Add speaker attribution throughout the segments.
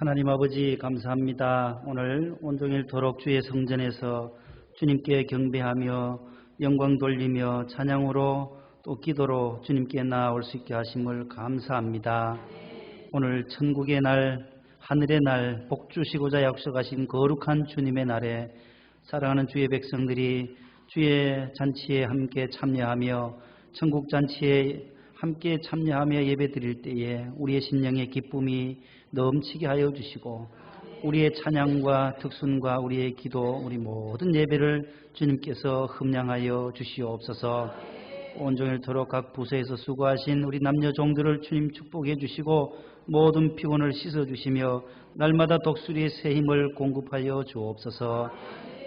Speaker 1: 하나님 아버지 감사합니다. 오늘 온종일 도록 주의 성전에서 주님께 경배하며 영광 돌리며 찬양으로 또 기도로 주님께 나아올 수 있게 하심을 감사합니다. 오늘 천국의 날, 하늘의 날, 복 주시고자 약속하신 거룩한 주님의 날에 사랑하는 주의 백성들이 주의 잔치에 함께 참여하며 천국 잔치에 함께 참여하며 예배드릴 때에 우리의 심령의 기쁨이 넘치게 하여 주시고 우리의 찬양과 특순과 우리의 기도, 우리 모든 예배를 주님께서 흠량하여 주시옵소서. 온종일 토록 각 부서에서 수고하신 우리 남녀 종들을 주님 축복해 주시고 모든 피곤을 씻어 주시며 날마다 독수리의 새 힘을 공급하여 주옵소서.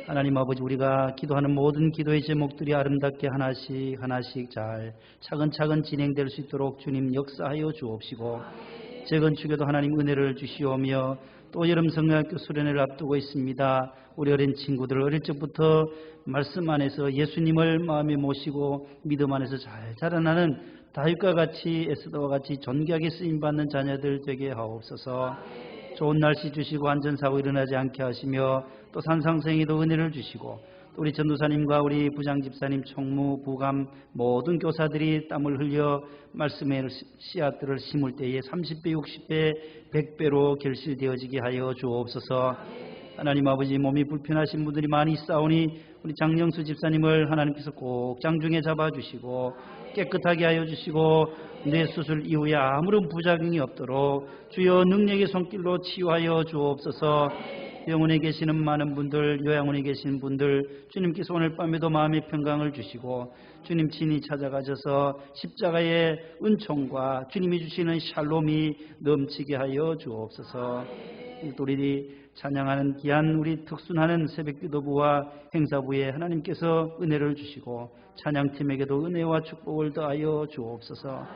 Speaker 1: 하나님 아버지, 우리가 기도하는 모든 기도의 제목들이 아름답게 하나씩 하나씩 잘 차근차근 진행될 수 있도록 주님 역사하여 주옵시고, 적은 축에도 하나님 은혜를 주시오며 또 여름 성령학교 수련회를 앞두고 있습니다. 우리 어린 친구들 어릴 적부터 말씀 안에서 예수님을 마음에 모시고 믿음 안에서 잘 자라나는 다윗과 같이 에스더와 같이 존귀하게 쓰임받는 자녀들 되게 하옵소서. 좋은 날씨 주시고 안전사고 일어나지 않게 하시며 또 산상생에도 은혜를 주시고 또 우리 전도사님과 우리 부장집사님, 총무, 부감 모든 교사들이 땀을 흘려 말씀의 씨앗들을 심을 때에 30배, 60배, 100배로 결실되어지게 하여 주옵소서. 하나님 아버지, 몸이 불편하신 분들이 많이 있사오니 우리 장영수 집사님을 하나님께서 꼭 장중에 잡아주시고 깨끗하게 하여 주시고 뇌 수술 이후에 아무런 부작용이 없도록 주여 능력의 손길로 치유하여 주옵소서. 병원에 계시는 많은 분들, 요양원에 계시는 분들 주님께서 오늘 밤에도 마음의 평강을 주시고 주님 친히 찾아가셔서 십자가의 은총과 주님이 주시는 샬롬이 넘치게 하여 주옵소서. 또 우리 찬양하는 귀한 우리 특순하는 새벽기도부와 행사부에 하나님께서 은혜를 주시고 찬양팀에게도 은혜와 축복을 더하여 주옵소서.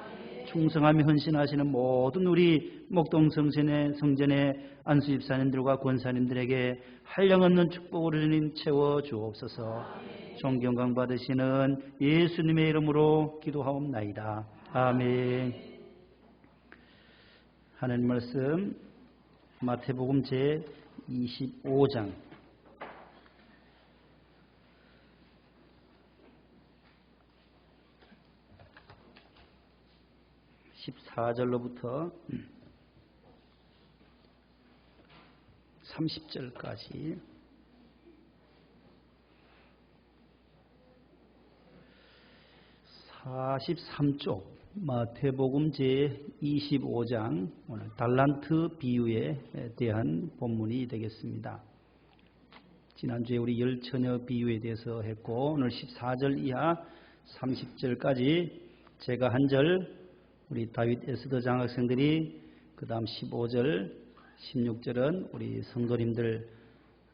Speaker 1: 충성하며 헌신하시는 모든 우리 목동성전의 안수집사님들과 권사님들에게 한량 없는 축복으로 주님 채워 주옵소서. 존경강 받으시는 예수님의 이름으로 기도하옵나이다. 아멘. 하나님 말씀 마태복음 제 25장 14절로부터 30절까지 (43쪽) 마태복음 제25장 오늘 달란트 비유에 대한 본문이 되겠습니다. 지난주에 우리 열처녀 비유에 대해서 했고 오늘 14절 이하 30절까지 제가 한 절, 우리 다윗 에스더 장학생들이 그 다음 15절 16절은 우리 성도님들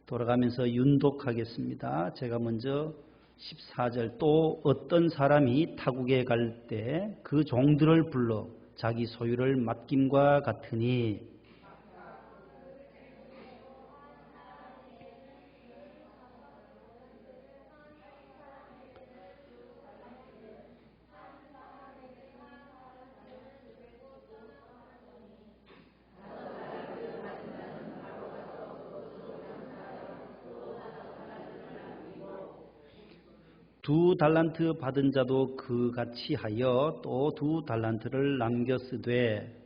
Speaker 1: 돌아가면서 윤독하겠습니다. 제가 먼저 14절, 또 어떤 사람이 타국에 갈 때 그 종들을 불러 자기 소유를 맡김과 같으니 두 달란트 받은 자도 그같이 하여 또 두 달란트를 남겼으되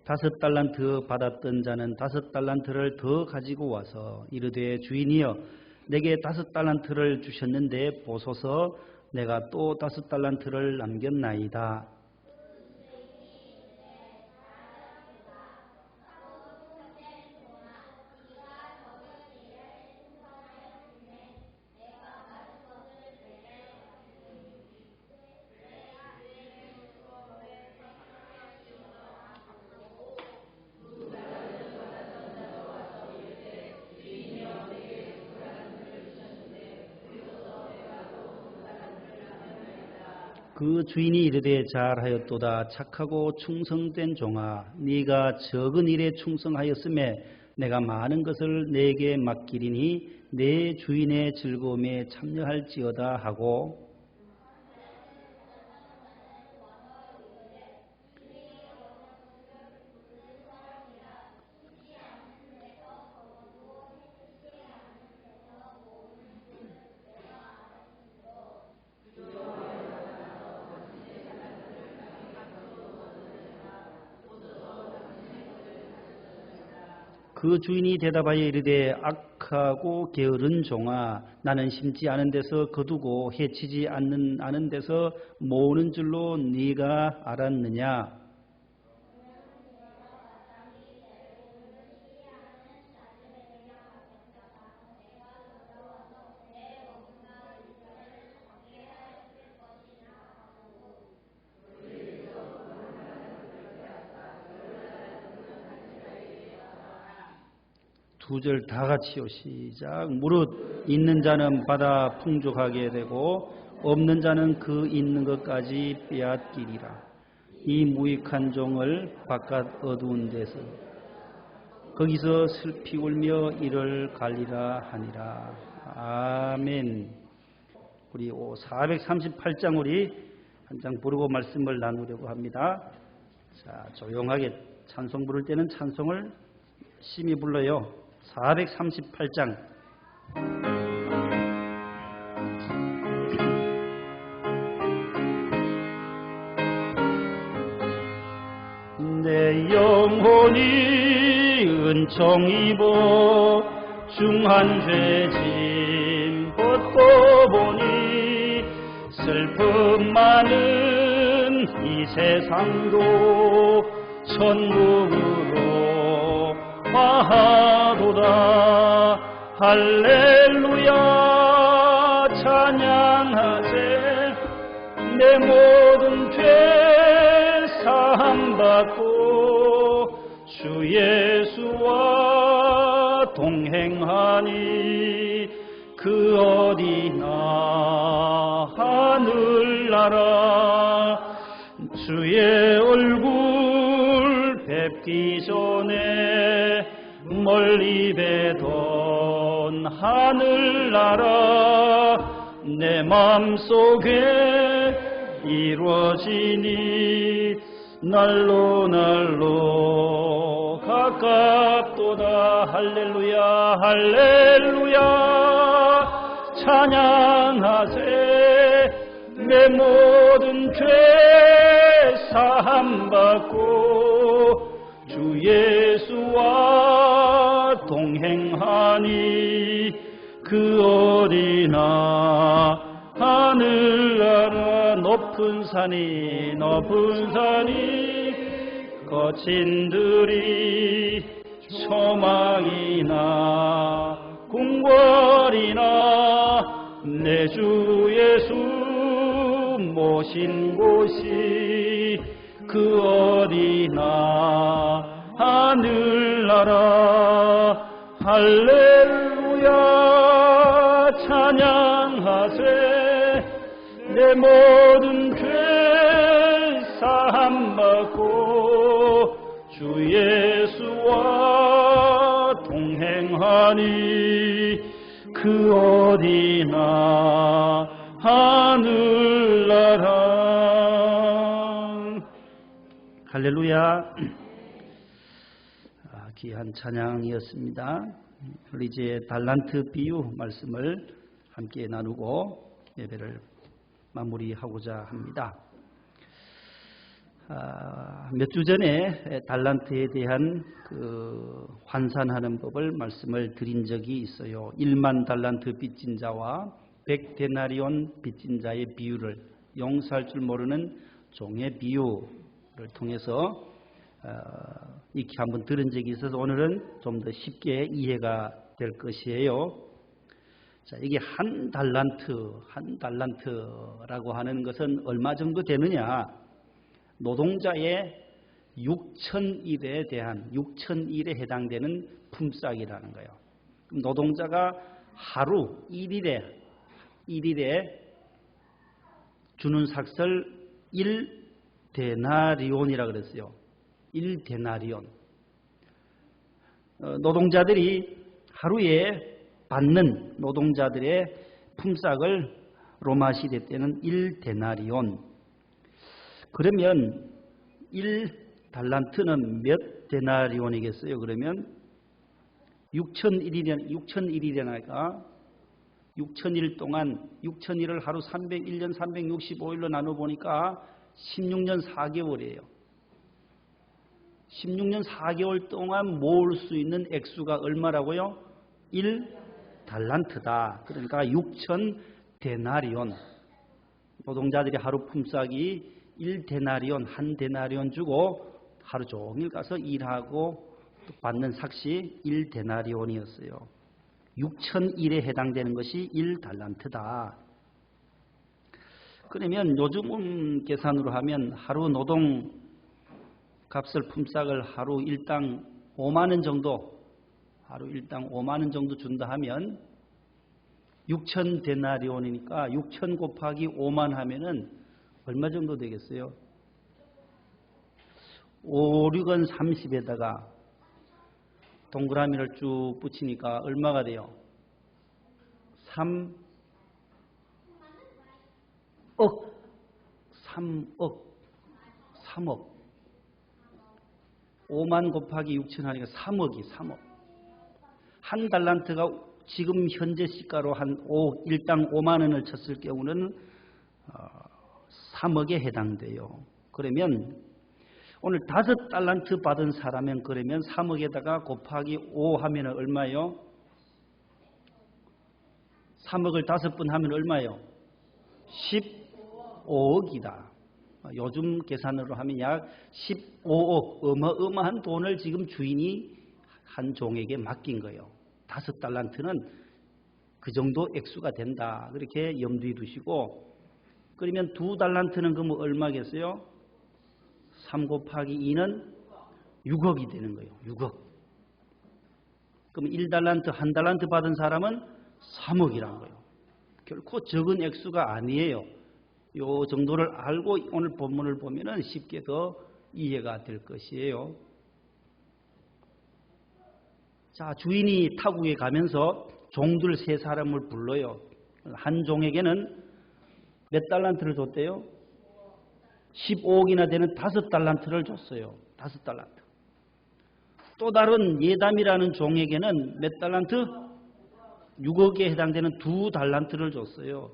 Speaker 1: 다섯 달란트 받았던 자는 다섯 달란트를 더 가지고 와서 이르되 주인이여 내게 다섯 달란트를 주셨는데 보소서 내가 또 다섯 달란트를 남겼나이다. 그 주인이 이르되 잘하였도다 착하고 충성된 종아 네가 적은 일에 충성하였음에 내가 많은 것을 내게 맡기리니 내 주인의 즐거움에 참여할지어다 하고 그 주인이 대답하여 이르되 악하고 게으른 종아 나는 심지 않은 데서 거두고 해치지 않은 데서 모으는 줄로 네가 알았느냐. 두 절 다 같이요. 시작. 무릇 있는 자는 받아 풍족하게 되고 없는 자는 그 있는 것까지 빼앗기리라. 이 무익한 종을 바깥 어두운 데서 거기서 슬피 울며 이를 갈리라 하니라. 아멘. 우리 438장 우리 한 장 부르고 말씀을 나누려고 합니다. 자, 조용하게 찬송 부를 때는 찬송을 심히 불러요. 438장. 내 영혼이 은총 입어 중한 죄짐 벗고 보니 슬픔 많은 이 세상도 천국으로 화하도다. 할렐루야 찬양하세. 내 모든 죄 사함받고 주 예수와 동행하니 그 어디나 하늘나라. 주의 얼굴 뵙기 전에 멀리 뵈던 하늘나라 내 맘속에 이루어지니 날로 가깝도다. 할렐루야 할렐루야 찬양하세. 내 모든 죄 사함받고 주 예수와 동행하니 그 어디나 하늘나라. 높은 산이 거친 들이 소망이나 궁궐이나 내 주 예수 모신 곳이 그 어디나 하늘나라. 할렐루야 찬양하세. 내 모든 죄 사함받고 주 예수와 동행하니 그 어디나 하늘나라. 할렐루야. 귀한 찬양이었습니다. 우리 이제 달란트 비유 말씀을 함께 나누고 예배를 마무리하고자 합니다. 몇 주 전에 달란트에 대한 환산하는 법을 말씀을 드린 적이 있어요. 1만 달란트 빚진 자와 100데나리온 빚진 자의 비유를, 용서할 줄 모르는 종의 비유를 통해서 익히 한번 들은 적이 있어서 오늘은 좀 더 쉽게 이해가 될 것이에요. 자, 이게 한 달란트라고 하는 것은 얼마 정도 되느냐? 노동자의 6,000일에 대한 6,000일에 해당되는 품삯이라는 거예요. 노동자가 하루 1일에 주는 삭설 1데나리온이라 그랬어요. 1데나리온. 노동자들이 하루에 받는 노동자들의 품삯을 로마 시대 때는 1데나리온. 그러면 1달란트는 몇 데나리온이겠어요? 그러면 6,001일이니까 6,000일 동안 6,000일을 하루 301년 365일로 나눠보니까 16년 4개월이에요. 16년 4개월 동안 모을 수 있는 액수가 얼마라고요? 1달란트다. 그러니까 6,000데나리온. 노동자들이 하루 품삯이 1데나리온, 1데나리온 주고 하루 종일 가서 일하고 받는 삭시 1데나리온이었어요. 6,000일에 해당되는 것이 1달란트다. 그러면 요즘 계산으로 하면 하루 노동 값을 품삯을 하루 일당 5만 원 정도, 하루 일당 5만 원 정도 준다 하면 6,000데나리온이니까 6,000 곱하기 5만 하면은 얼마 정도 되겠어요? 5, 6은 30에다가 동그라미를 쭉 붙이니까 얼마가 돼요? 3억. 3억. 5만 곱하기 6천 하니까 3억. 한 달란트가 지금 현재 시가로 일당 5만 원을 쳤을 경우는 3억에 해당돼요. 그러면 오늘 5달란트 받은 사람은 그러면 3억에다가 곱하기 5 하면 얼마예요? 3억을 5번 하면 얼마예요? 15억이다. 요즘 계산으로 하면 약 15억, 어마어마한 돈을 지금 주인이 한 종에게 맡긴 거예요. 5달란트는 그 정도 액수가 된다. 그렇게 염두에 두시고, 그러면 2달란트는 그러면 얼마겠어요? 3 곱하기 2는 6억이 되는 거예요. 6억. 그럼 1달란트, 1달란트 받은 사람은 3억이라는 거예요. 결코 적은 액수가 아니에요. 요 정도를 알고 오늘 본문을 보면은 쉽게 더 이해가 될 것이에요. 자, 주인이 타국에 가면서 종들 3사람을 불러요. 한 종에게는 몇 달란트를 줬대요? 15억이나 되는 5달란트를 줬어요. 5달란트. 또 다른 예담이라는 종에게는 몇 달란트? 6억에 해당되는 2달란트를 줬어요.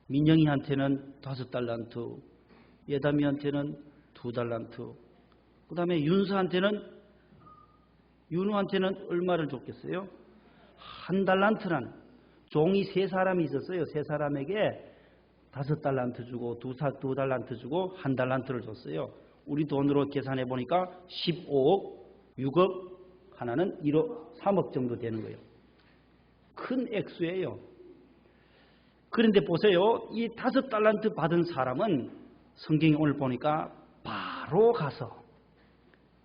Speaker 1: 민영이한테는 5달란트, 예담이한테는 2달란트, 그 다음에 윤우한테는 얼마를 줬겠어요? 1달란트란 종이 3사람이 있었어요. 3사람에게 5달란트 주고 2달란트 주고 1달란트를 줬어요. 우리 돈으로 계산해 보니까 15억, 6억, 하나는 1억, 3억 정도 되는 거예요. 큰 액수예요. 그런데 보세요. 이 5달란트 받은 사람은 성경에 오늘 보니까 바로 가서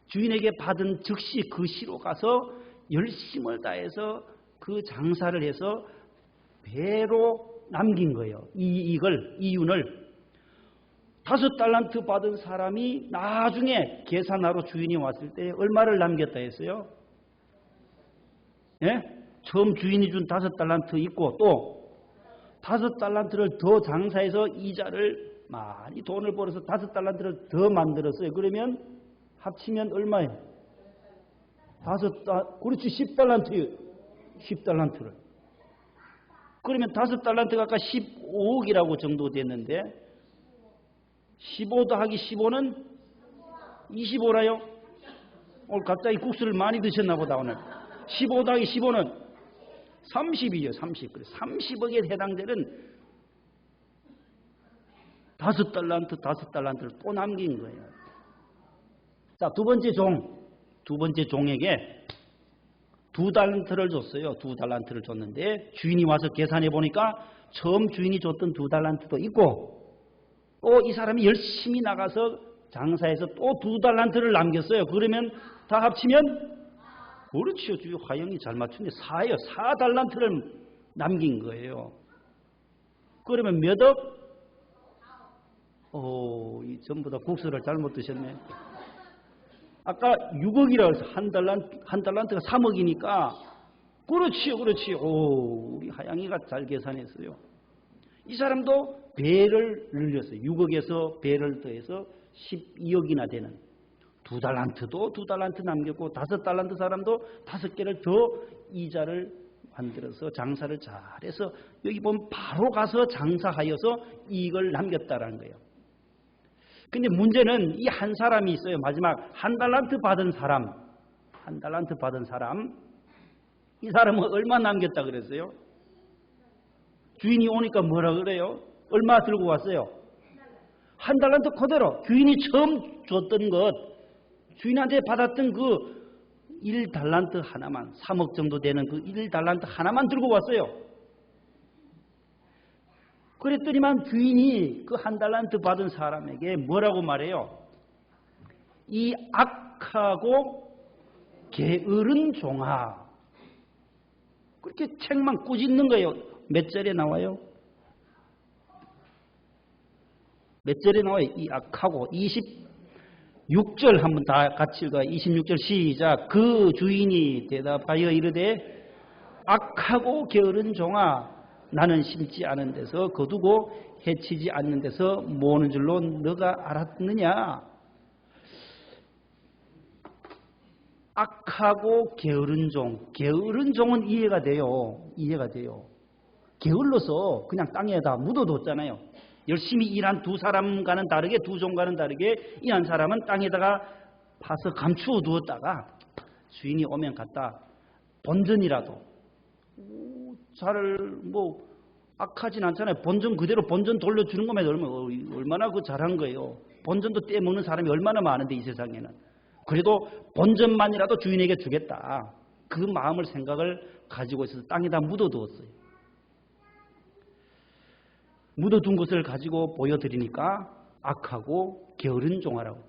Speaker 1: 주인에게 받은 즉시 그 시로 가서 열심을 다해서 그 장사를 해서 배로 남긴 거예요. 이윤을. 5달란트 받은 사람이 나중에 계산하러 주인이 왔을 때 얼마를 남겼다 했어요? 예? 처음 주인이 준 5달란트 있고 또 5달란트를 더 장사해서 이자를 많이 돈을 벌어서 5달란트를 더 만들었어요. 그러면 합치면 얼마예요? 그렇지, 10달란트예요. 10달란트를. 그러면 5달란트가 아까 15억이라고 정도 됐는데 15 더하기 15는 25라요? 오늘 갑자기 국수를 많이 드셨나 보다 오늘. 15 더하기 15는 30이죠. 30. 그래 30억에 해당되는 5달란트를 또 남긴 거예요. 자, 두 번째 종에게 2달란트를 줬어요. 2달란트를 줬는데 주인이 와서 계산해 보니까 처음 주인이 줬던 2달란트도 있고 또 이 사람이 열심히 나가서 장사해서 또 2달란트를 남겼어요. 그러면 다 합치면 그렇죠. 주요 화영이 잘 맞춘데 4예요. 4달란트를 남긴 거예요. 그러면 몇 억? 전부 다 국수를 잘못 드셨네. 아까 6억이라고 해서 한 달란트가 3억이니까 그렇지요, 그렇지요. 오, 우리 하양이가 잘 계산했어요. 이 사람도 배를 늘렸어요. 6억에서 배를 더해서 12억이나 되는 2달란트도 2달란트 남겼고 5달란트 사람도 5개를 더 이자를 만들어서 장사를 잘해서 여기 보면 바로 가서 장사하여서 이익을 남겼다라는 거예요. 근데 문제는 이 한 사람이 있어요. 마지막 한 달란트 받은 사람, 이 사람은 얼마 남겼다 그랬어요? 주인이 오니까 뭐라 그래요? 얼마 들고 왔어요? 한 달란트 그대로 주인이 처음 줬던 것, 주인한테 받았던 그 1달란트 하나만, 3억 정도 되는 그 1달란트 하나만 들고 왔어요. 그랬더니만 주인이 그 한 달란트 받은 사람에게 뭐라고 말해요? 이 악하고 게으른 종아. 그렇게 책만 꾸짖는 거예요. 몇 절에 나와요? 몇 절에 나와요? 이 악하고 26절 한번 다 같이 읽어요. 26절 시작. 그 주인이 대답하여 이르되 악하고 게으른 종아, 나는 심지 않은 데서 거두고 해치지 않는 데서 모으는 줄로 너가 알았느냐? 악하고 게으른 종. 게으른 종은 이해가 돼요. 게을러서 그냥 땅에다 묻어뒀잖아요. 열심히 일한 두 사람과는 다르게, 두 종과는 다르게 이 한 사람은 땅에다가 파서 감추어 두었다가 주인이 오면 갖다 본전이라도 잘 악하진 않잖아요. 본전 그대로 본전 돌려주는 것만 얼마나 그 잘한 거예요. 본전도 떼먹는 사람이 얼마나 많은데 이 세상에는. 그래도 본전만이라도 주인에게 주겠다. 그 마음을 생각을 가지고 있어서 땅에다 묻어두었어요. 묻어둔 것을 가지고 보여드리니까 악하고 게으른 종아라고.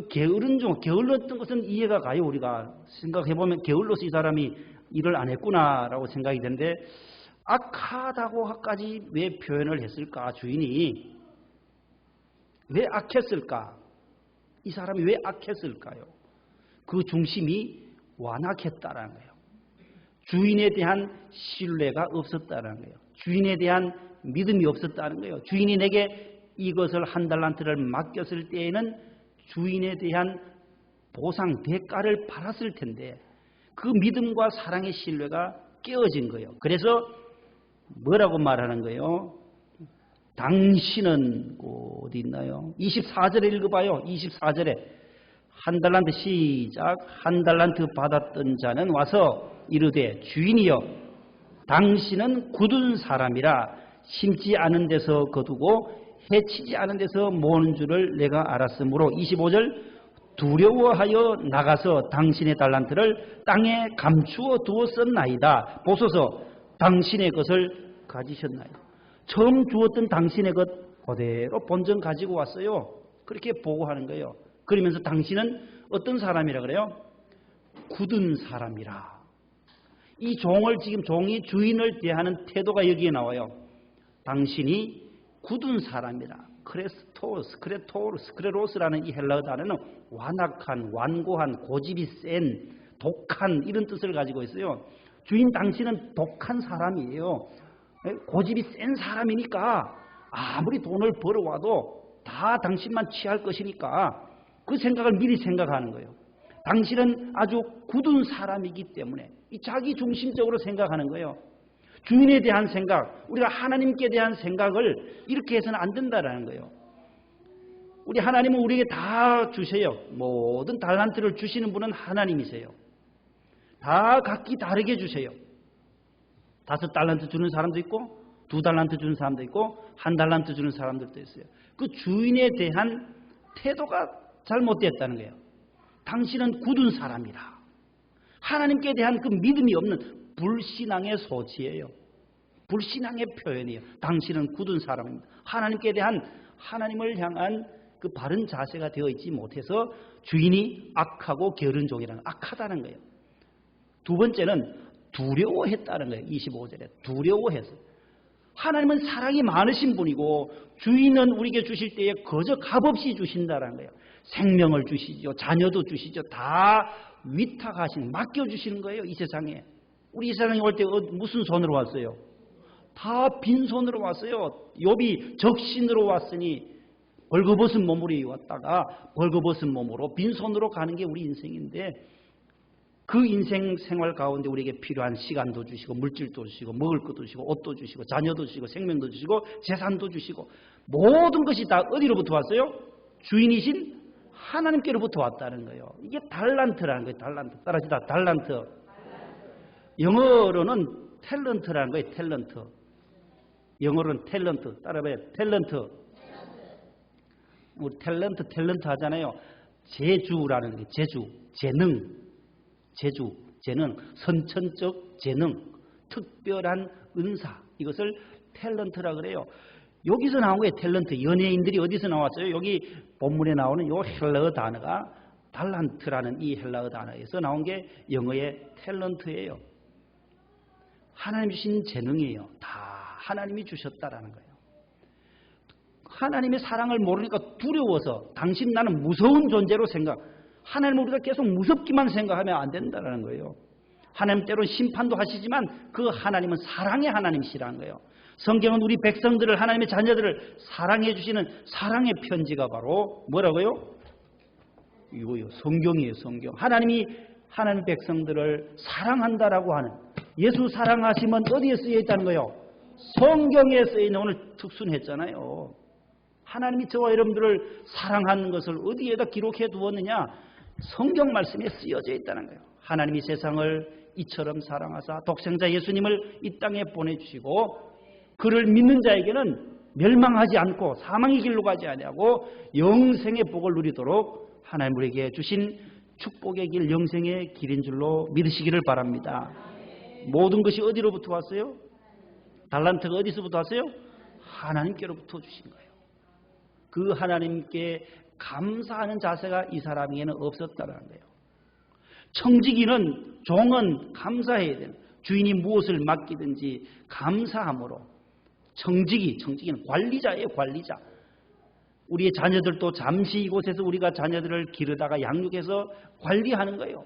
Speaker 1: 게으른 종, 게을렀던 것은 이해가 가요. 우리가 생각해보면 게을러서 이 사람이 일을 안 했구나라고 생각이 되는데 악하다고까지 왜 표현을 했을까? 주인이 왜 악했을까? 이 사람이 왜 악했을까요? 그 중심이 완악했다라는 거예요. 주인에 대한 신뢰가 없었다라는 거예요. 주인에 대한 믿음이 없었다는 거예요. 주인이 내게 이것을 한 달란트를 맡겼을 때에는 주인에 대한 보상, 대가를 받았을 텐데 그 믿음과 사랑의 신뢰가 깨어진 거예요. 그래서 뭐라고 말하는 거예요? 당신은 어디 있나요? 24절에 읽어봐요. 24절에 한 달란트 시작. 한 달란트 받았던 자는 와서 이르되 주인이여 당신은 굳은 사람이라 심지 않은 데서 거두고 해치지 않은 데서 모으는 줄을 내가 알았으므로 25절 두려워하여 나가서 당신의 달란트를 땅에 감추어 두었었나이다. 보소서 당신의 것을 가지셨나이다. 처음 주었던 당신의 것 그대로 본전 가지고 왔어요. 그렇게 보고하는 거예요. 그러면서 당신은 어떤 사람이라 그래요? 굳은 사람이라. 이 종을 지금 종이 주인을 대하는 태도가 여기에 나와요. 당신이 굳은 사람이라. 스크레로스라는 이 헬라어 단어는 완악한, 완고한, 고집이 센, 독한 이런 뜻을 가지고 있어요. 주인 당신은 독한 사람이에요. 고집이 센 사람이니까 아무리 돈을 벌어와도 다 당신만 취할 것이니까 그 생각을 미리 생각하는 거예요. 당신은 아주 굳은 사람이기 때문에 이 자기 중심적으로 생각하는 거예요. 주인에 대한 생각, 우리가 하나님께 대한 생각을 이렇게 해서는 안 된다라는 거예요. 우리 하나님은 우리에게 다 주세요. 모든 달란트를 주시는 분은 하나님이세요. 다 각기 다르게 주세요. 5달란트 주는 사람도 있고 2달란트 주는 사람도 있고 1달란트 주는 사람들도 있어요. 그 주인에 대한 태도가 잘못됐다는 거예요. 당신은 굳은 사람이라. 하나님께 대한 그 믿음이 없는 불신앙의 소치예요. 불신앙의 표현이에요. 당신은 굳은 사람입니다. 하나님께 대한 하나님을 향한 그 바른 자세가 되어 있지 못해서 주인이 악하고 게으른 종이라는 악하다는 거예요. 두 번째는 두려워했다는 거예요. 25절에 두려워해서. 하나님은 사랑이 많으신 분이고 주인은 우리에게 주실 때에 거저 값없이 주신다는 거예요. 생명을 주시죠. 자녀도 주시죠. 다 위탁하시는, 맡겨주시는 거예요. 이 세상에. 우리 이 세상에 올 때 무슨 손으로 왔어요? 다 빈손으로 왔어요. 욥이 적신으로 왔으니 벌거벗은 몸으로 왔다가 벌거벗은 몸으로 빈손으로 가는 게 우리 인생인데, 그 인생 생활 가운데 우리에게 필요한 시간도 주시고 물질도 주시고 먹을 것도 주시고 옷도 주시고 자녀도 주시고 생명도 주시고 재산도 주시고 모든 것이 다 어디로부터 왔어요? 주인이신 하나님께로부터 왔다는 거예요. 이게 달란트라는 거예요. 달란트. 따라합시다. 달란트. 영어로는 탤런트라는 거예요. 탤런트. 영어로는 탤런트. 따라해봐요. 탤런트. 우리 탤런트 하잖아요. 재주라는 거예요. 재주. 재능. 재능, 선천적 재능, 특별한 은사, 이것을 탤런트라 그래요. 여기서 나온 거예요. 탤런트. 연예인들이 어디서 나왔어요? 여기 본문에 나오는 이 헬라어 단어가 달란트라는 이 헬라어 단어에서 나온 게 영어의 탤런트예요. 하나님 주신 재능이에요. 다 하나님이 주셨다라는 거예요. 하나님의 사랑을 모르니까 두려워서 당신 나는 무서운 존재로 하나님을 우리가 계속 무섭기만 생각하면 안 된다는 거예요. 하나님 때로는 심판도 하시지만 그 하나님은 사랑의 하나님이시라는 거예요. 성경은 우리 백성들을, 하나님의 자녀들을 사랑해 주시는 사랑의 편지가 바로 뭐라고요? 이거요. 성경이에요. 성경. 하나님이 하나님 백성들을 사랑한다라고 하는, 예수 사랑하시면 어디에 쓰여 있다는 거예요? 성경에 쓰여 있는, 오늘 특순했잖아요. 하나님이 저와 여러분들을 사랑하는 것을 어디에다 기록해 두었느냐? 성경 말씀에 쓰여져 있다는 거예요. 하나님이 세상을 이처럼 사랑하사 독생자 예수님을 이 땅에 보내주시고 그를 믿는 자에게는 멸망하지 않고 사망의 길로 가지 아니하고 영생의 복을 누리도록 하나님 우리에게 주신 축복의 길, 영생의 길인 줄로 믿으시기를 바랍니다. 모든 것이 어디로부터 왔어요? 달란트가 어디서부터 왔어요? 하나님께로부터 주신 거예요. 그 하나님께 감사하는 자세가 이 사람에게는 없었다는 거예요. 청지기는, 종은 감사해야 돼요. 주인이 무엇을 맡기든지 감사함으로. 청지기는 관리자예요. 관리자. 우리의 자녀들도 잠시 이곳에서 우리가 자녀들을 기르다가 양육해서 관리하는 거예요.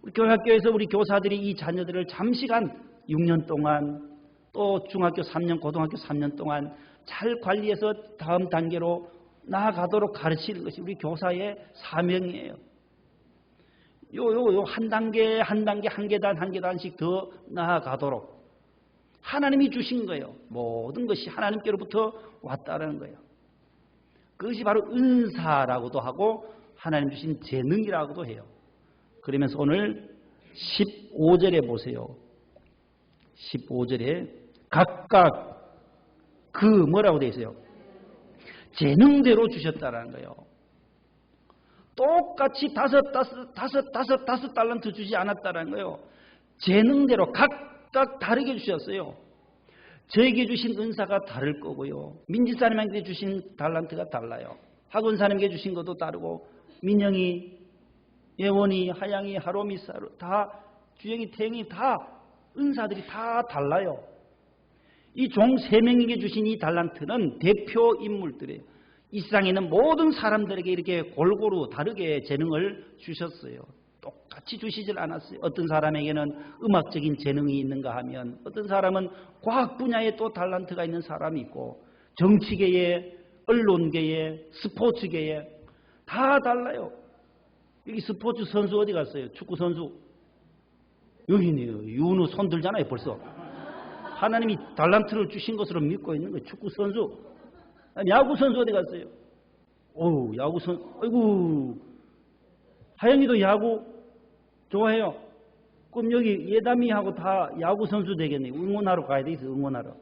Speaker 1: 우리 교회학교에서 우리 교사들이 이 자녀들을 잠시간 6년 동안, 또 중학교 3년, 고등학교 3년 동안 잘 관리해서 다음 단계로 나아가도록 가르치는 것이 우리 교사의 사명이에요. 한 단계 한 계단씩 더 나아가도록 하나님이 주신 거예요. 모든 것이 하나님께로부터 왔다는 거예요. 그것이 바로 은사라고도 하고 하나님 주신 재능이라고도 해요. 그러면서 오늘 15절에 보세요. 15절에 각각 그 뭐라고 되어 있어요? 재능대로 주셨다라는 거예요. 똑같이 다섯 달란트 주지 않았다라는 거예요. 재능대로 각각 다르게 주셨어요. 저에게 주신 은사가 다를 거고요. 민지사님에게 주신 달란트가 달라요. 학원사님에게 주신 것도 다르고, 민영이, 예원이, 하양이, 하롬이, 다 주영이, 태영이 다 은사들이 다 달라요. 이 종 3명에게 주신 이 달란트는 대표 인물들이에요. 이 세상에 있는 모든 사람들에게 이렇게 골고루 다르게 재능을 주셨어요. 똑같이 주시질 않았어요. 어떤 사람에게는 음악적인 재능이 있는가 하면, 어떤 사람은 과학 분야에 또 달란트가 있는 사람이 있고, 정치계에, 언론계에, 스포츠계에 다 달라요. 여기 스포츠 선수 어디 갔어요? 축구 선수 여기 있네요. 윤우 손 들잖아요. 벌써 하나님이 달란트를 주신 것으로 믿고 있는 거예요. 축구 선수. 야구 선수 어디 갔어요? 어우, 야구 선수. 아이고, 하영이도 야구 좋아해요. 그럼 여기 예담이하고 다 야구 선수 되겠네요. 응원하러 가야 돼. 응원하러.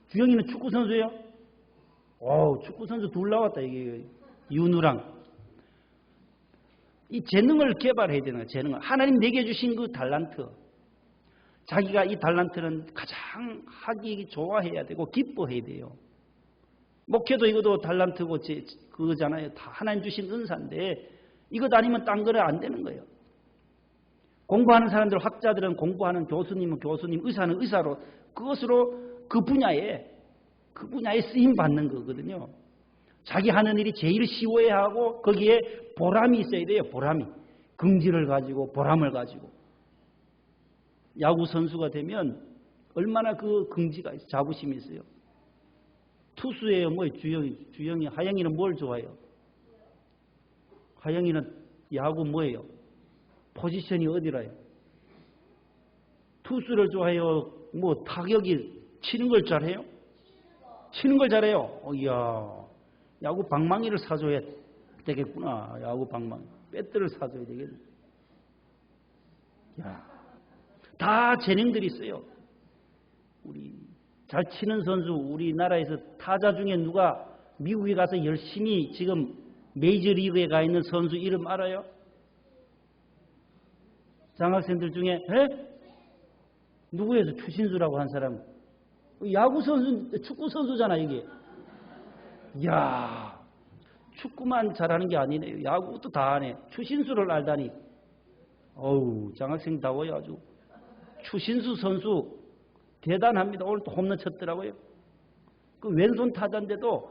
Speaker 1: 주영이는 축구 선수예요? 어우, 축구 선수 둘 나왔다. 이게 윤우랑. 이 재능을 개발해야 되는 거예요. 재능을. 하나님 내게 주신 그 달란트. 자기가 이 달란트는 가장 하기 좋아해야 되고 기뻐해야 돼요. 목회도 이것도 달란트고 그거잖아요. 다 하나님 주신 은사인데 이것 아니면 딴 거는 안 되는 거예요. 공부하는 사람들, 학자들은 공부하는, 교수님은 교수님, 의사는 의사로 그것으로 그 분야에 쓰임 받는 거거든요. 자기 하는 일이 제일 쉬워야 하고 거기에 보람이 있어야 돼요. 보람이. 긍지를 가지고 보람을 가지고. 야구 선수가 되면 얼마나 그 긍지가 있어요. 자부심이 있어요. 투수예요. 뭐 주영이 하영이는 뭘 좋아해요? 하영이는 야구 뭐예요? 포지션이 어디라요? 투수를 좋아해요? 뭐 타격이 치는 걸 잘해요? 치는 걸 잘해요. 이야, 야구 방망이를 사줘야 되겠구나. 야구 방망이. 배트를 사줘야 되겠네. 야, 다 재능들이 있어요. 우리 잘 치는 선수, 우리나라에서 타자 중에 누가 미국에 가서 열심히 지금 메이저리그에 가 있는 선수 이름 알아요? 장학생들 중에 누구예요? 추신수라고 한 사람. 야구 선수, 축구 선수잖아 이게. 이야, 축구만 잘하는 게 아니네요. 야구도 다 하네. 추신수를 알다니. 어우, 장학생다워요 아주. 추신수 선수 대단합니다. 오늘 또 홈런 쳤더라고요. 그 왼손 타자인데도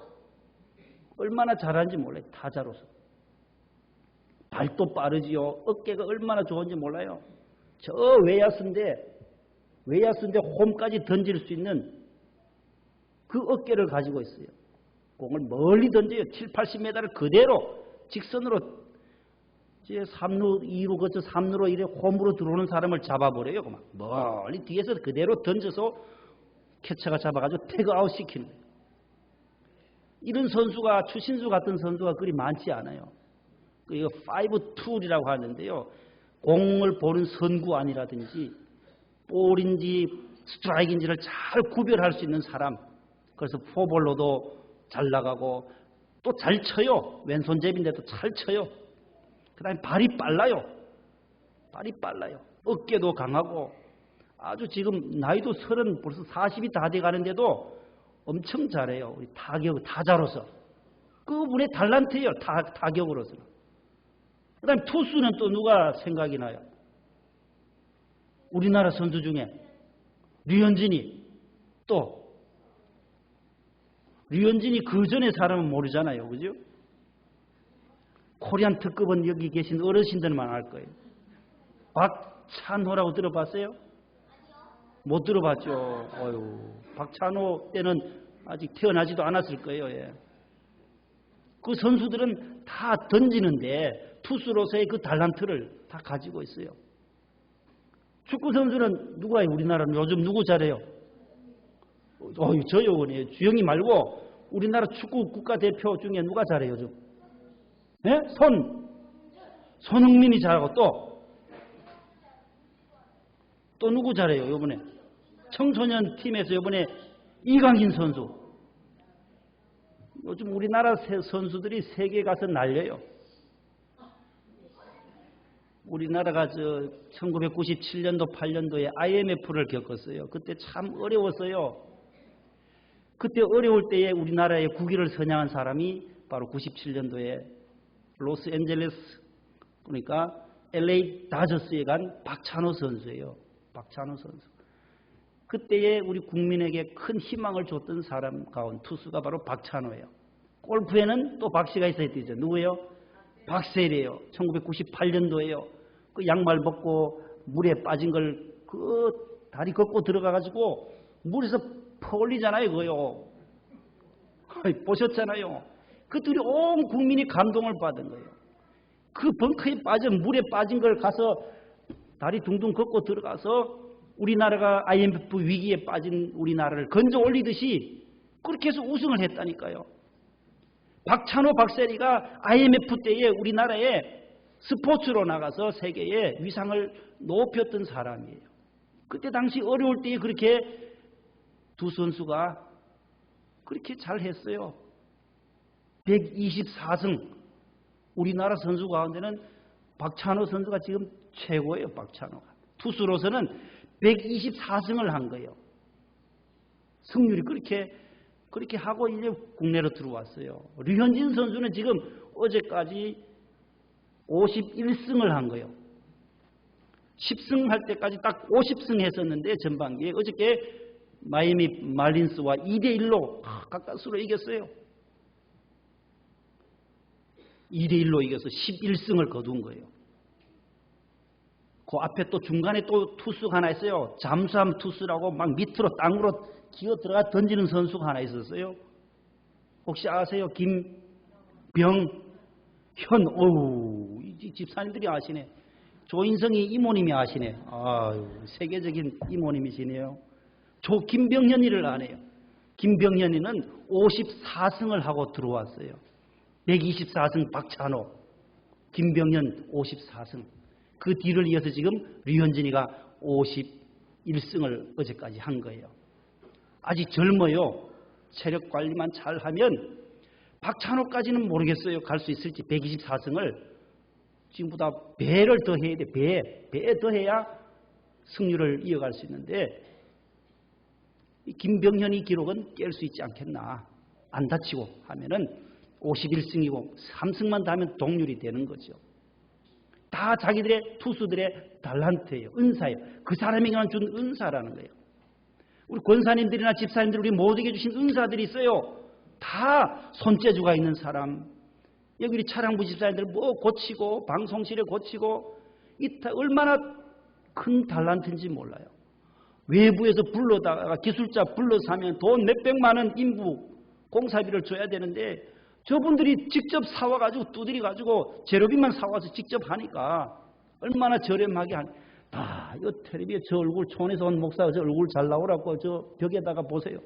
Speaker 1: 얼마나 잘하는지 몰라요. 타자로서. 발도 빠르지요. 어깨가 얼마나 좋은지 몰라요. 저 외야수인데 홈까지 던질 수 있는 그 어깨를 가지고 있어요. 공을 멀리 던져요. 7, 80m를 그대로 직선으로 3루, 2루 거쳐 3루로 이래 홈으로 들어오는 사람을 잡아버려요. 그만 멀리 뒤에서 그대로 던져서 캐쳐가 잡아가지고 태그아웃 시키는 거예요. 이런 선수가 추신수 같은 선수가 그리 많지 않아요. 이거 5툴이라고 하는데요. 공을 보는 선구안이라든지 볼인지 스트라이크인지를 잘 구별할 수 있는 사람. 그래서 포볼로도 잘 나가고 또 잘 쳐요. 왼손잡이인데도 잘 쳐요. 그 다음에 발이 빨라요. 어깨도 강하고 아주 지금 나이도 벌써 40이 다 돼가는데도 엄청 잘해요. 우리 타자로서. 그분의 달란트예요. 타격으로서는. 그 다음에 투수는 또 누가 생각이 나요? 우리나라 선수 중에 류현진이 그 전에 사람은 모르잖아요. 그죠? 코리안 특급은 여기 계신 어르신들만 알 거예요. 박찬호라고 들어봤어요? 못 들어봤죠. 어휴, 박찬호 때는 아직 태어나지도 않았을 거예요. 예. 그 선수들은 다 던지는데 투수로서의 그 달란트를 다 가지고 있어요. 축구 선수는 누가요? 우리나라는 요즘 누구 잘해요? 저 요번에 주영이 말고 우리나라 축구 국가대표 중에 누가 잘해요? 요즘? 네? 손흥민이 잘하고 또 누구 잘해요? 요번에 청소년 팀에서 요번에 이강인 선수. 요즘 우리나라 선수들이 세계에 가서 날려요. 우리나라가 1997년도 8년도에 IMF를 겪었어요. 그때 참 어려웠어요. 그때 어려울 때에 우리나라의 국위를 선양한 사람이 바로 97년도에 로스앤젤레스, 그러니까 LA 다저스에 간 박찬호 선수예요. 박찬호 선수. 그때에 우리 국민에게 큰 희망을 줬던 사람 가운 투수가 바로 박찬호예요. 골프에는 또 박씨가 있어야 되죠. 누구예요? 박세리예요. 1998년도에요. 그 양말 벗고 물에 빠진 걸 그 다리 걷고 들어가가지고 물에서 퍼올리잖아요. 그거요. 보셨잖아요. 그들이 온 국민이 감동을 받은 거예요. 그 벙커에 빠진 물에 빠진 걸 가서 다리 둥둥 걷고 들어가서 우리나라가 IMF 위기에 빠진 우리나라를 건져 올리듯이 그렇게 해서 우승을 했다니까요. 박찬호, 박세리가 IMF 때에 우리나라에 스포츠로 나가서 세계에 위상을 높였던 사람이에요. 그때 당시 어려울 때에 그렇게 두 선수가 그렇게 잘했어요. 124승. 우리나라 선수 가운데는 박찬호 선수가 지금 최고예요. 박찬호가. 투수로서는 124승을 한 거예요. 승률이 그렇게 하고 이제 국내로 들어왔어요. 류현진 선수는 지금 어제까지 51승을 한 거예요. 10승 할 때까지 딱 50승 했었는데 전반기에 어저께 마이애미 말린스와 2대1로 가까스로 이겼어요. 2대1로 이겨서 11승을 거둔 거예요. 그 앞에 또 중간에 또 투수가 하나 있어요. 잠수함 투수라고 막 밑으로 땅으로 기어 들어가 던지는 선수가 하나 있었어요. 혹시 아세요? 김병현. 어우, 이 집사님들이 아시네. 조인성이 이모님이 아시네. 아유, 세계적인 이모님이시네요. 김병현이를 아네요. 김병현이는 54승을 하고 들어왔어요. 124승 박찬호, 김병현 54승. 그 뒤를 이어서 지금 류현진이가 51승을 어제까지 한 거예요. 아직 젊어요. 체력 관리만 잘하면 박찬호까지는 모르겠어요. 갈 수 있을지. 124승을 지금보다 배를 더 해야 돼. 배 더 해야 승률을 이어갈 수 있는데 이 김병현이 기록은 깰 수 있지 않겠나. 안 다치고 하면은 51승이고 3승만 더 하면 동률이 되는 거죠. 다 자기들의 투수들의 달란트예요. 은사예요. 그 사람에게만 준 은사라는 거예요. 우리 권사님들이나 집사님들 우리 모두에게 주신 은사들이 있어요. 다 손재주가 있는 사람. 여기 우리 차량부 집사님들 뭐 고치고 방송실에 고치고 얼마나 큰 달란트인지 몰라요. 외부에서 불러다가 기술자 불러서 하면 돈 몇백만 원 인부 공사비를 줘야 되는데 저분들이 직접 사와가지고 두드려가지고 재료비만 사와서 직접 하니까 얼마나 저렴하게 하니. 이거 텔레비에 저 얼굴 촌에서 온 목사가 저 얼굴 잘 나오라고 저 벽에다가 보세요.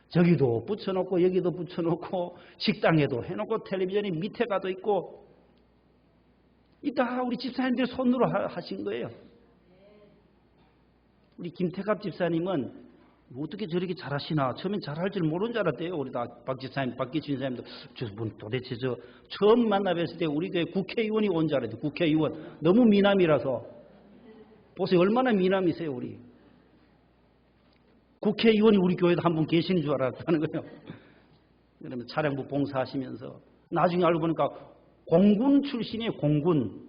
Speaker 1: 저기도 붙여놓고 여기도 붙여놓고 식당에도 해놓고 텔레비전이 밑에 가도 있고 이 다 우리 집사님들 손으로 하신 거예요. 우리 김태갑 집사님은 어떻게 저렇게 잘하시나. 처음엔 잘할 줄 모르는 줄 알았대요. 우리 다 박 집사님, 박기춘 집사님도 저분 도대체 처음 만나 뵀을 때 우리 교회 국회의원이 온 줄 알았대요. 국회의원. 너무 미남이라서. 보세요. 얼마나 미남이세요, 우리. 국회의원이 우리 교회도 한 분 계시는 줄 알았다는 거예요. 그러면 차량부 봉사하시면서 나중에 알고 보니까 공군 출신이에요. 공군.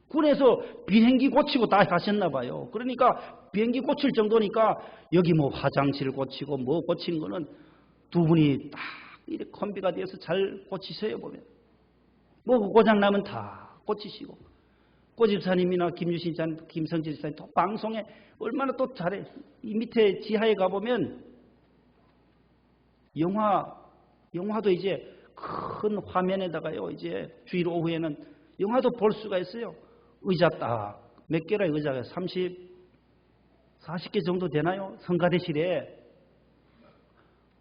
Speaker 1: 군에서 비행기 고치고 다 하셨나 봐요. 그러니까 비행기 고칠 정도니까 여기 뭐 화장실 고치고 뭐 고치는 거는 두 분이 딱 이렇게 콤비가 되어서 잘 고치세요 보면. 뭐 고장 나면 다 고치시고. 고 집사님이나 김유신 집사님, 김성진 집사님 또 방송에 얼마나 또 잘해. 이 밑에 지하에 가보면 영화도 이제 큰 화면에다가요. 이제 주일 오후에는 영화도 볼 수가 있어요. 의자 딱 몇 개라 의자가 40개 정도 되나요? 성가대실에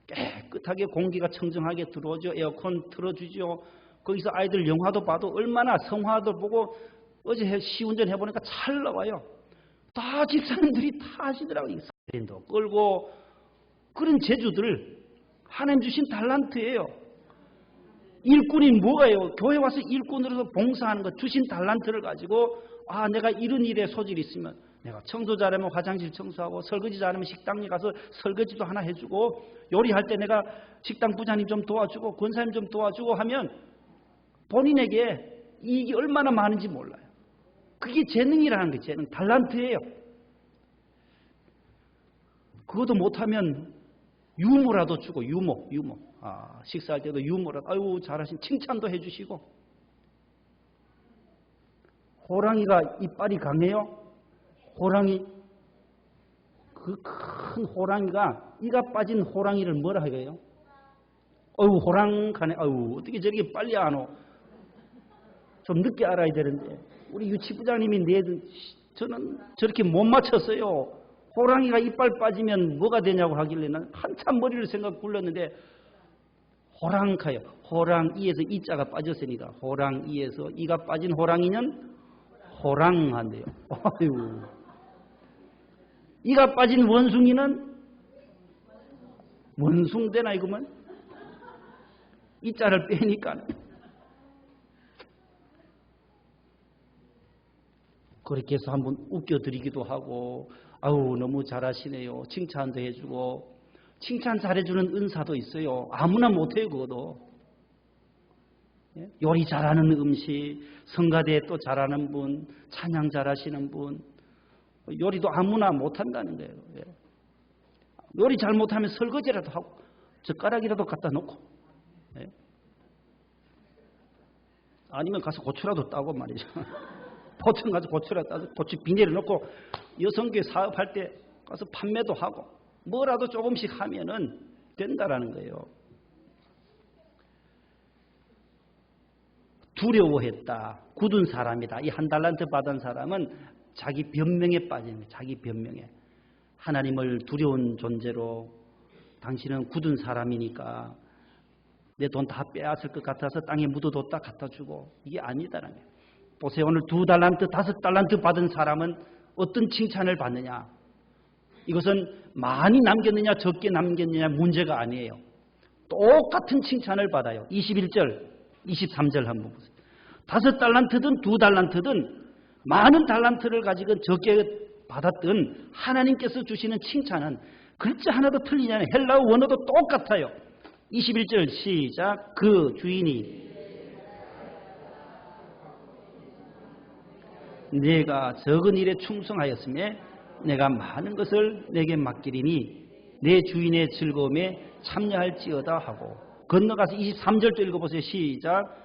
Speaker 1: 깨끗하게 공기가 청정하게 들어오죠. 에어컨 틀어주죠. 거기서 아이들 영화도 봐도 얼마나 성화도 보고 어제 시운전 해보니까 잘 나와요. 다 집사님들이 다 하시더라고요. 사진도 끌고 그런 재주들 하나님 주신 달란트예요. 일꾼이 뭐가요? 교회 와서 일꾼으로서 봉사하는 것 주신 달란트를 가지고 내가 이런 일에 소질이 있으면 내가 청소 잘하면 화장실 청소하고 설거지 잘하면 식당에 가서 설거지도 하나 해주고 요리할 때 내가 식당 부장님 좀 도와주고 권사님 좀 도와주고 하면 본인에게 이익이 얼마나 많은지 몰라요. 그게 재능이라는 게 재능, 달란트예요. 그것도 못하면 유머라도 주고 유머. 식사할 때도 유머라도 아유 잘하신 칭찬도 해주시고. 호랑이가 이빨이 강해요. 호랑이 그 큰 호랑이가 이가 빠진 호랑이를 뭐라 해요? 호랑가네. 어떻게 저렇게 빨리 안 오? 좀 늦게 알아야 되는데 우리 유치부장님이 저는 저렇게 못 맞췄어요. 호랑이가 이빨 빠지면 뭐가 되냐고 하길래 난 한참 머리를 생각 굴렀는데 호랑가요. 호랑이에서 이자가 빠졌으니까 호랑이에서 이가 빠진 호랑이는 호랑한데요. 아유. 이가 빠진 원숭이는 원숭되나 이거면 이자를 빼니까. 그렇게 해서 한번 웃겨드리기도 하고 아우 너무 잘하시네요. 칭찬도 해주고 칭찬 잘해주는 은사도 있어요. 아무나 못해요. 그것도. 요리 잘하는 음식, 성가대 또 잘하는 분, 찬양 잘하시는 분, 요리도 아무나 못한다는 거예요. 요리 잘못하면 설거지라도 하고 젓가락이라도 갖다 놓고 아니면 가서 고추라도 따고 말이죠. 포천 가서 고추라도 따서 고추 비닐에 넣고 여성교회 사업할 때 가서 판매도 하고 뭐라도 조금씩 하면은 된다라는 거예요. 두려워했다. 굳은 사람이다. 이 한 달란트 받은 사람은 자기 변명에 빠지는 거예요. 자기 변명에. 하나님을 두려운 존재로 당신은 굳은 사람이니까 내 돈 다 빼앗을 것 같아서 땅에 묻어뒀다 갖다 주고 이게 아니다라는 거예요. 보세요. 오늘 2달란트, 5달란트 받은 사람은 어떤 칭찬을 받느냐. 이것은 많이 남겼느냐 적게 남겼느냐 문제가 아니에요. 똑같은 칭찬을 받아요. 21절, 23절 한번 보세요. 5달란트든 2달란트든 많은 달란트를 가지고 적게 받았던 하나님께서 주시는 칭찬은 글자 하나도 틀리지 않아요. 헬라어 원어도 똑같아요. 21절 시작. 그 주인이 내가 적은 일에 충성하였으며 내가 많은 것을 내게 맡기리니 내 주인의 즐거움에 참여할지어다 하고 건너가서 23절도 읽어보세요. 시작.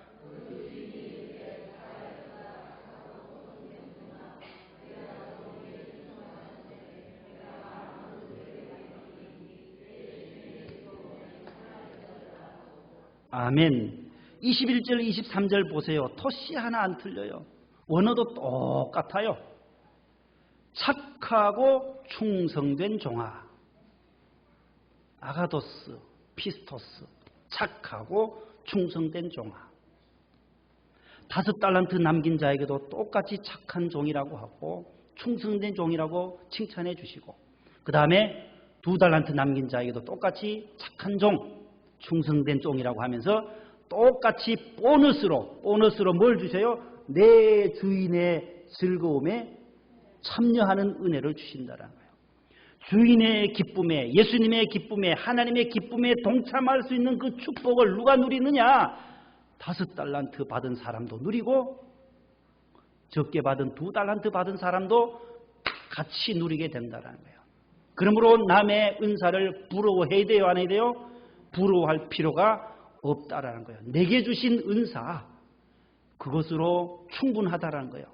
Speaker 1: 아멘. 21절 23절 보세요. 토시 하나 안 틀려요. 원어도 똑같아요. 착하고 충성된 종아. 아가도스, 피스토스. 착하고 충성된 종아. 5달란트 남긴 자에게도 똑같이 착한 종이라고 하고 충성된 종이라고 칭찬해 주시고 그 다음에 2달란트 남긴 자에게도 똑같이 착한 종, 충성된 종이라고 하면서 똑같이 보너스로 뭘 주세요? 내 주인의 즐거움에 참여하는 은혜를 주신다는 거예요. 주인의 기쁨에, 예수님의 기쁨에, 하나님의 기쁨에 동참할 수 있는 그 축복을 누가 누리느냐? 5달란트 받은 사람도 누리고 적게 받은 2달란트 받은 사람도 같이 누리게 된다는 거예요. 그러므로 남의 은사를 부러워해야 돼요? 안 해야 돼요? 부러워할 필요가 없다라는 거예요. 내게 주신 은사, 그것으로 충분하다라는 거예요.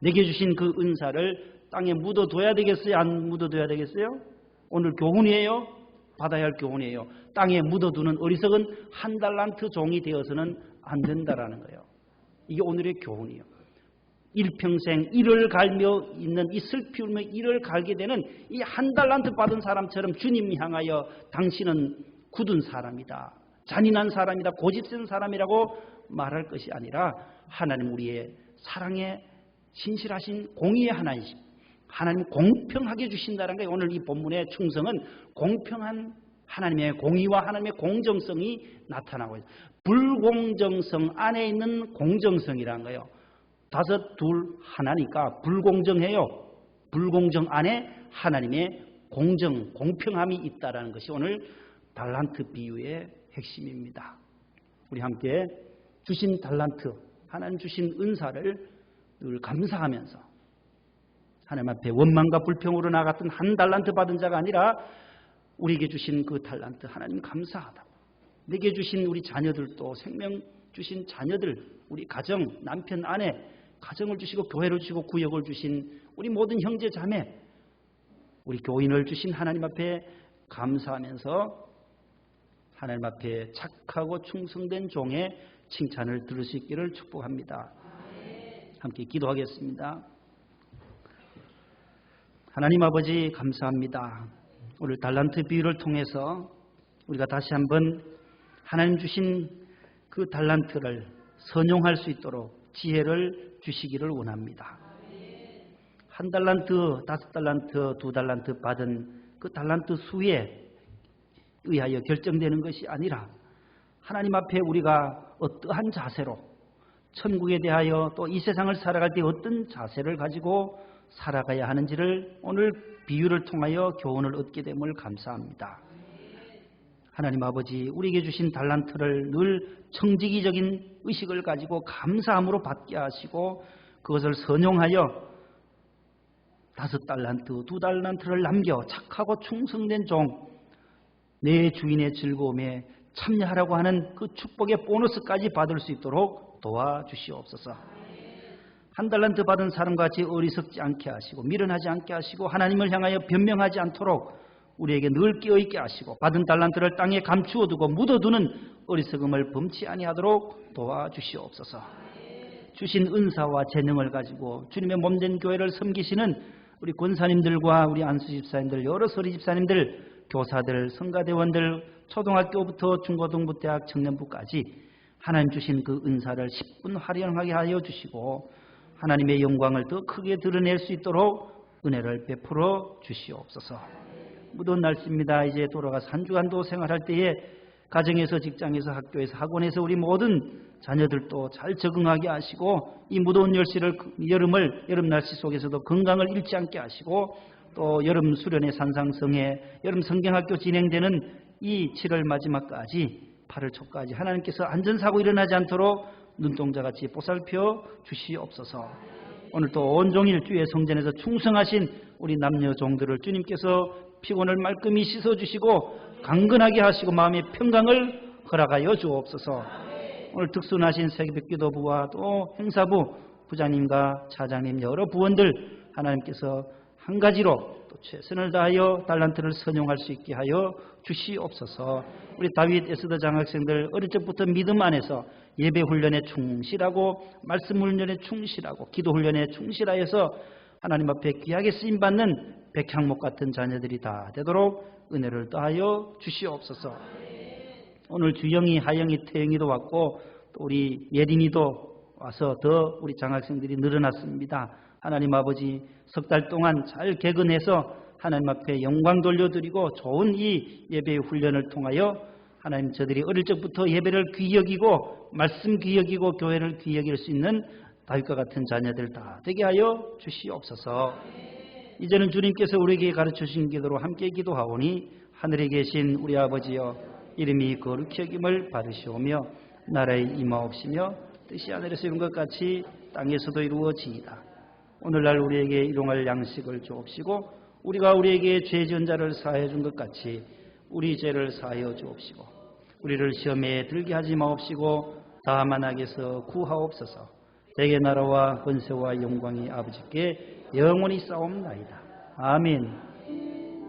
Speaker 1: 내게 주신 그 은사를 땅에 묻어둬야 되겠어요? 안 묻어둬야 되겠어요? 오늘 교훈이에요? 받아야 할 교훈이에요. 땅에 묻어두는 어리석은 1달란트 종이 되어서는 안 된다라는 거예요. 이게 오늘의 교훈이에요. 일평생 이를 갈며 있는 이 슬피 울며 이를 갈게 되는 이 1달란트 받은 사람처럼 주님 향하여 당신은 굳은 사람이다. 잔인한 사람이다. 고집센 사람이라고 말할 것이 아니라 하나님 우리의 사랑에 신실하신 공의의 하나이심. 하나님 공평하게 주신다는 거예요. 오늘 이 본문의 충성은 공평한 하나님의 공의와 하나님의 공정성이 나타나고 있어요. 불공정성 안에 있는 공정성이라는 거예요. 5, 2, 하나니까 불공정해요. 불공정 안에 하나님의 공정, 공평함이 있다는 것이 오늘 달란트 비유의 핵심입니다. 우리 함께 주신 달란트, 하나님 주신 은사를 늘 감사하면서 하나님 앞에 원망과 불평으로 나갔던 1달란트 받은 자가 아니라 우리에게 주신 그 달란트 하나님 감사하다고, 내게 주신 우리 자녀들도 생명 주신 자녀들, 우리 가정, 남편, 아내, 가정을 주시고 교회를 주시고 구역을 주신 우리 모든 형제 자매, 우리 교인을 주신 하나님 앞에 감사하면서 하나님 앞에 착하고 충성된 종의 칭찬을 들을 수 있기를 축복합니다. 함께 기도하겠습니다. 하나님 아버지 감사합니다. 오늘 달란트 비유를 통해서 우리가 다시 한번 하나님 주신 그 달란트를 선용할 수 있도록 지혜를 주시기를 원합니다. 1달란트, 5달란트, 2달란트 받은 그 달란트 수에 의하여 결정되는 것이 아니라 하나님 앞에 우리가 어떠한 자세로 천국에 대하여 또 이 세상을 살아갈 때 어떤 자세를 가지고 살아가야 하는지를 오늘 비유를 통하여 교훈을 얻게 됨을 감사합니다. 하나님 아버지, 우리에게 주신 달란트를 늘 청지기적인 의식을 가지고 감사함으로 받게 하시고 그것을 선용하여 5달란트, 2달란트를 남겨 착하고 충성된 종, 내 주인의 즐거움에 참여하라고 하는 그 축복의 보너스까지 받을 수 있도록 도와주시옵소서. 한 달란트 받은 사람과 같이 어리석지 않게 하시고 미련하지 않게 하시고 하나님을 향하여 변명하지 않도록 우리에게 늘 깨어있게 하시고 받은 달란트를 땅에 감추어두고 묻어두는 어리석음을 범치 아니하도록 도와주시옵소서. 주신 은사와 재능을 가지고 주님의 몸된 교회를 섬기시는 우리 권사님들과 우리 안수 집사님들, 여러 서리 집사님들, 교사들, 성가대원들, 초등학교부터 중고등부대학 청년부까지 하나님 주신 그 은사를 10분 활용하게 하여 주시고 하나님의 영광을 더 크게 드러낼 수 있도록 은혜를 베풀어 주시옵소서. 무더운 날씨입니다. 이제 돌아가서 한 주간도 생활할 때에 가정에서, 직장에서, 학교에서, 학원에서 우리 모든 자녀들도 잘 적응하게 하시고 이 무더운 여름 날씨 속에서도 건강을 잃지 않게 하시고 또 여름 수련회 산상성회, 여름 성경학교 진행되는 이 7월 마지막까지 8월 초까지 하나님께서 안전사고 일어나지 않도록 눈동자같이 보살펴 주시옵소서. 오늘 또 온종일 주의 성전에서 충성하신 우리 남녀 종들을 주님께서 피곤을 말끔히 씻어주시고 강건하게 하시고 마음의 평강을 허락하여 주옵소서. 오늘 특순하신 새벽기도부와 또 행사부 부장님과 차장님 여러 부원들 하나님께서 한 가지로 또 최선을 다하여 달란트를 선용할 수 있게 하여 주시옵소서. 우리 다윗 에스더 장학생들 어릴 적부터 믿음 안에서 예배 훈련에 충실하고 말씀 훈련에 충실하고 기도 훈련에 충실하여서 하나님 앞에 귀하게 쓰임받는 백향목 같은 자녀들이 다 되도록 은혜를 더하여 주시옵소서. 오늘 주영이, 하영이, 태영이도 왔고 또 우리 예린이도 와서 더 우리 장학생들이 늘어났습니다. 하나님 아버지 석 달 동안 잘 개근해서 하나님 앞에 영광 돌려드리고 좋은 이 예배 훈련을 통하여 하나님 저들이 어릴 적부터 예배를 귀히 여기고 말씀 귀히 여기고 교회를 귀히 여길 수 있는 다윗과 같은 자녀들 다 되게 하여 주시옵소서. 이제는 주님께서 우리에게 가르쳐 주신 기도로 함께 기도하오니 하늘에 계신 우리 아버지여 이름이 거룩히 여김을 받으시오며 나라의 임하옵시며 뜻이 하늘에서 이룬 것 같이 땅에서도 이루어지이다. 오늘날 우리에게 일용할 양식을 주옵시고 우리가 우리에게 죄 지은 자를 사하여 준 것 같이 우리 죄를 사하여 주옵시고 우리를 시험에 들게 하지 마옵시고 다만 악에서 구하옵소서. 대개 나라와 권세와 영광이 아버지께 영원히 싸움나이다. 아멘.